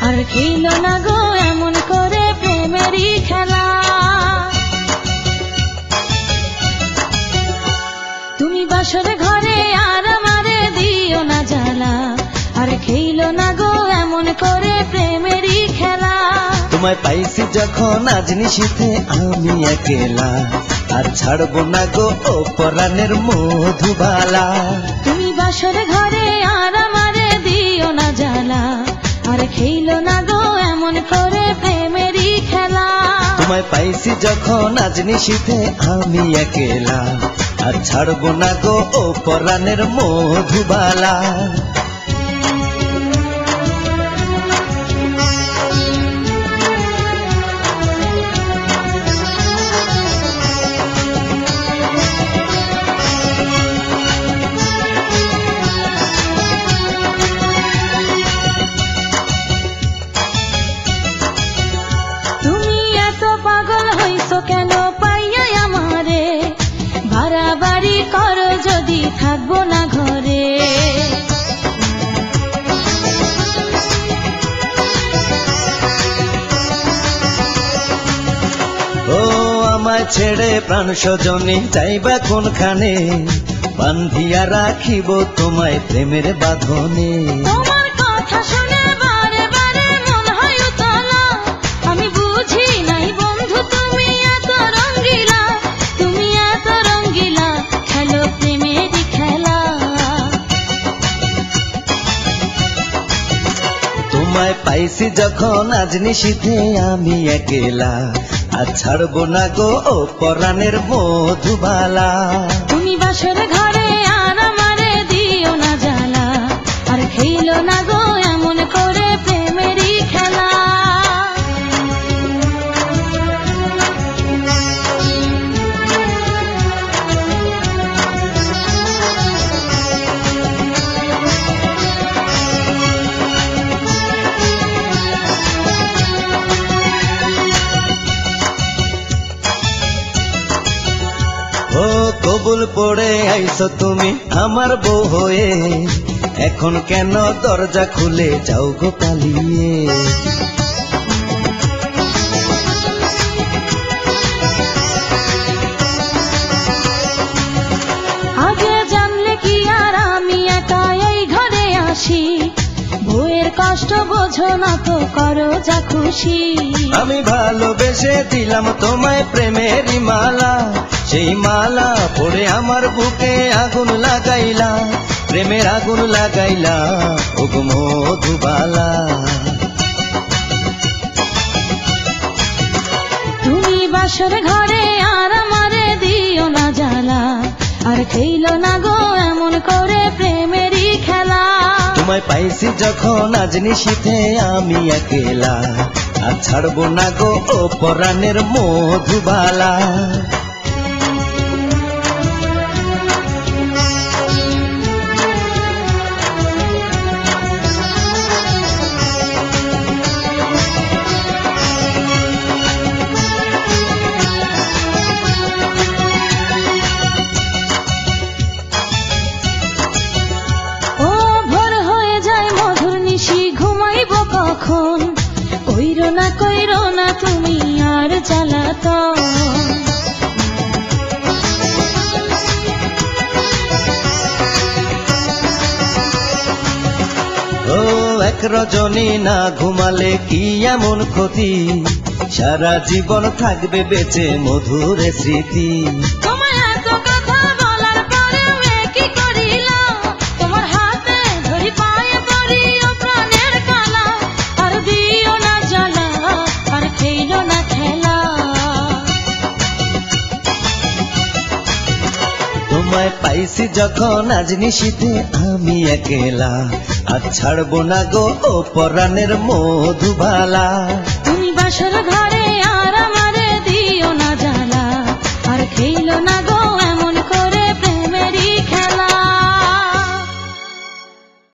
আর খেলো না গো এমন করে প্রেমেরই খেলা। তুমি বাসর ঘরে আর আমারে দিও না জ্বালা, আর খেলো না গো এমন করে প্রেমেরই খেলা। তোমায় পাইছি যখন আজ নিশীথে আমি একেলা, আর ছাড়বো না গো ও পরাণের মধুবালা। তুমি বাসর ঘরে আর আমারে দিও না জ্বালা, আর খেলো না গো এমন করে প্রেমেরই খেলা। তোমায় পাইছি যখন আজ নিশীথে আমি একেলা, আর ছাড়বো না গো ও পরাণের মধুবালা। তুমি এত পাগল হইছো কেন পাইয়া আমারে, বাড়াবাড়ি করো যদি থাকবো না ঘরে। ও আমায় ছেড়ে প্রাণ স্বজনী যাইবা কোনখানে, বান্ধিয়া রাখিব তোমায় প্রেমের বাঁধনে। তোমার কথা শুনে বারে বারে মন হয় উতলা, আমি বুঝি নাই বন্ধু তুমি এত রঙ্গিলা, তুমি এত রঙ্গিলা খেলো প্রেমেরই খেলা। তোমায় পাইছি যখন আজ নিশীথে আমি একেলা, আর ছাড়বো না গো ও পরাণের মধুবালা। তুমি বাসর ঘরে আর আমারে দিও না জ্বালা, আর খেলো না গো এমন করে প্রেমেরই খেলা। ও কবুল পড়ে আইছো তুমি আমার বউ হয়ে, এখন কেন দরজা খুলে যাও গো পালিয়ে। আগে জানলে কি আর আমি একা এই ঘরে আসি, বউয়ের কষ্ট বোঝো না তো করো যা খুশি। আমি ভালোবেসে দিলাম তোমায় প্রেমেরই মালা, সেই মালা পড়ে আমার বুকে আগুন লাগাইলা, প্রেমের আগুন লাগাইলা ও গো মধুবালা। তুমি বাসর ঘরে আর আমারে দিও না জ্বালা, আর খেলো না গো এমন করে প্রেমেরই খেলা। তোমায় পাইছি যখন আজ নিশীথে আমি একেলা, আর ছাড়বো না গো ও পরাণের মধুবালা। ও ভোর হয়ে যায় মধুর নিশি ঘুমাইব কখন, কইরো না তুমি আর জ্বালাতন। ও এক রজনী না ঘুমালে কি এমন ক্ষতি, সারা জীবন থাকবে বেঁচে মধুর স্মৃতি। তোমায় এত কথা বলার পরেও কি করিলা, তোমার হাতে ধরি পায়ে পড়ি ও প্রাণের কালা, আর দিও না জ্বালা, আর খেলো না খেলা। তোমায় পাইছি যখন আজ নিশীথে আমি একেলা, আর ছাড়বো না গো ও পরাণের মধুবালা। তুমি বাসর ঘরে আর আমারে দিও না জ্বালা, আর খেলো না গো